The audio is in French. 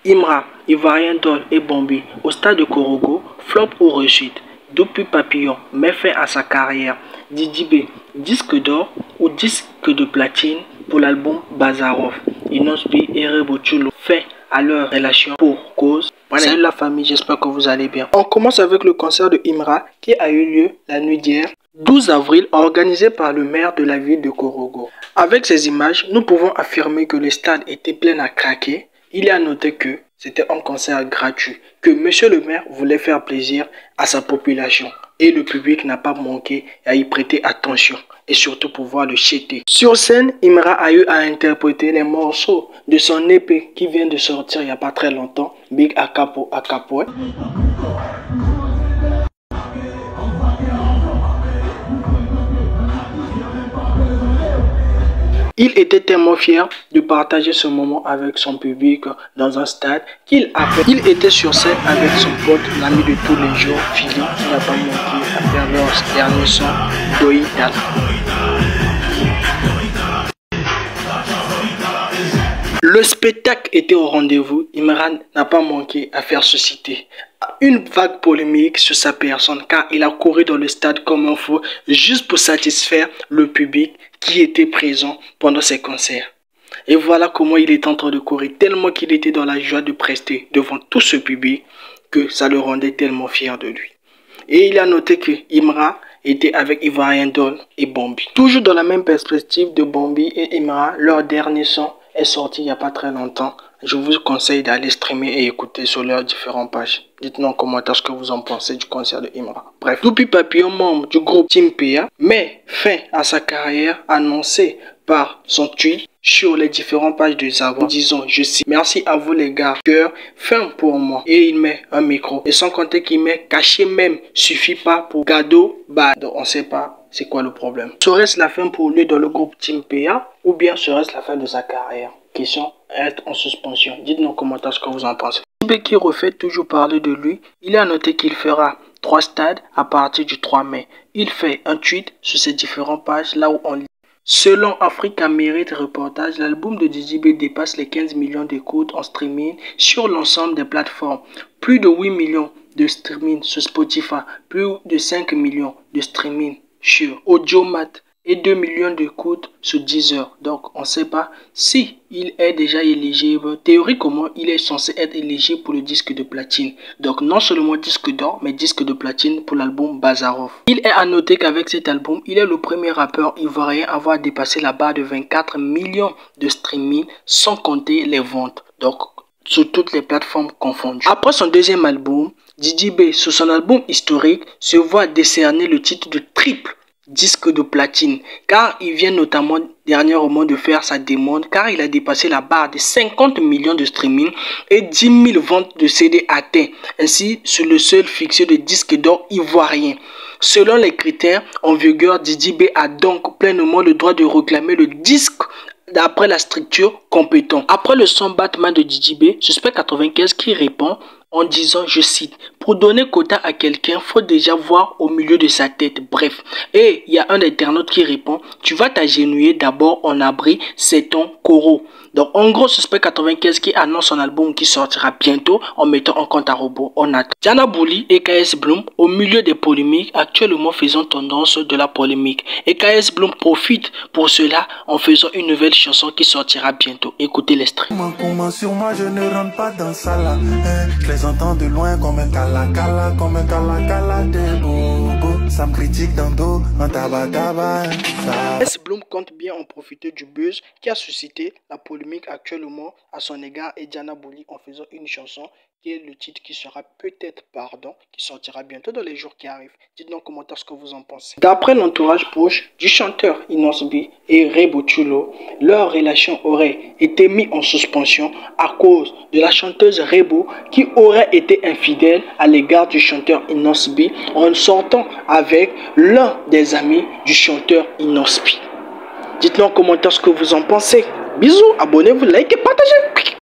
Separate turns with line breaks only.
Imra, Ivoirien Doll et Bambi au stade de Korogo, flop ou réussite. Depuis Papillon met fin à sa carrière. Didi B, disque d'or ou disque de platine pour l'album Bazarov. Inosbi et Rebo Chulo fin à leur relation pour cause. Salut la famille, j'espère que vous allez bien. On commence avec le concert de Imra qui a eu lieu la nuit d'hier, 12 avril, organisé par le maire de la ville de Korogo. Avec ces images, nous pouvons affirmer que le stade était plein à craquer. Il est à noter que c'était un concert gratuit, que monsieur le maire voulait faire plaisir à sa population. Et le public n'a pas manqué à y prêter attention et surtout pouvoir le chéter. Sur scène, Imra a eu à interpréter les morceaux de son EP qui vient de sortir il n'y a pas très longtemps, Big Akapo Akapo. Il était tellement fier de partager ce moment avec son public dans un stade qu'il était sur scène avec son pote, l'ami de tous les jours, Philippe, qui n'a pas manqué à faire leur dernier son, Doi Dal. Le spectacle était au rendez-vous. Imra n'a pas manqué à faire susciter une vague polémique sur sa personne car il a couru dans le stade comme un fou juste pour satisfaire le public qui était présent pendant ses concerts. Et voilà comment il est en train de courir tellement qu'il était dans la joie de prester devant tout ce public que ça le rendait tellement fier de lui. Et il a noté que Imra était avec Ivoirien Doll et Bambi. Toujours dans la même perspective de Bambi et Imra, leur dernier son est sorti il n'y a pas très longtemps. Je vous conseille d'aller streamer et écouter sur leurs différentes pages. Dites-nous en commentaire ce que vous en pensez du concert de Imra. Bref, depuis Papillon, membre du groupe Team PA, met fin à sa carrière annoncée par son tweet sur les différentes pages de Zabo. Disons, je cite, merci à vous les gars, cœur, fin pour moi. Et il met un micro. Et sans compter qu'il met caché même, suffit pas pour Gado, bah, donc on sait pas c'est quoi le problème. Serait-ce la fin pour lui dans le groupe Team PA ou bien serait-ce la fin de sa carrière? Question reste en suspension. Dites-nous en commentaire ce que vous en pensez. Qui refait toujours parler de lui, il a noté qu'il fera 3 stades à partir du 3 mai. Il fait un tweet sur ses différentes pages là où on lit. Selon Africa Merit Reportage, l'album de Didi B dépasse les 15 millions d'écoutes en streaming sur l'ensemble des plateformes. Plus de 8 millions de streaming sur Spotify, plus de 5 millions de streaming sur Audiomack et 2 millions d'écoutes sur Deezer. Donc, on ne sait pas si il est déjà éligible. Théoriquement, il est censé être éligible pour le disque de platine. Donc, non seulement disque d'or, mais disque de platine pour l'album Bazarov. Il est à noter qu'avec cet album, il est le premier rappeur ivoirien à avoir dépassé la barre de 24 millions de streaming, sans compter les ventes. Donc, sur toutes les plateformes confondues. Après son deuxième album, Didi B, sur son album historique, se voit décerner le titre de triple disque de platine car il vient notamment dernièrement de faire sa demande car il a dépassé la barre de 50 millions de streaming et 10 000 ventes de CD atteints, ainsi sur le seul fixé de disque d'or ivoirien. Selon les critères en vigueur, Didi B a donc pleinement le droit de réclamer le disque d'après la structure compétente. Après le son Batman de Didi B, Suspect 95 qui répond en disant, je cite, pour donner quota à quelqu'un, faut déjà voir au milieu de sa tête. Bref, et il y a un internaute qui répond, tu vas t'agenouiller d'abord en abri, c'est ton Koro. Donc en gros, Suspect 95 qui annonce son album qui sortira bientôt en mettant un compte à rebours. On attend. Diana Bouli et KS Bloom au milieu des polémiques, actuellement faisant tendance de la polémique. Et KS Bloom profite pour cela en faisant une nouvelle chanson qui sortira bientôt. Écoutez l'extrait.
Sur moi, je ne rentre pas dans ça là. Je les entends de loin comme un cala des bobos. Ça me critique dans le dos, en tabac.
KS Bloom compte bien en profiter du buzz qui a suscité la polémique actuellement à son égard et Diana Bouli en faisant une chanson qui est le titre qui sera peut-être Pardon, qui sortira bientôt dans les jours qui arrivent. Dites-nous en commentaire ce que vous en pensez. D'après l'entourage proche du chanteur Inosbi et Rebo Chulo, leur relation aurait été mise en suspension à cause de la chanteuse Rebo qui aurait été infidèle à l'égard du chanteur Inosbi en sortant avec l'un des amis du chanteur Inosbi. Dites-nous en commentaire ce que vous en pensez. Bisous, abonnez-vous, likez, partagez.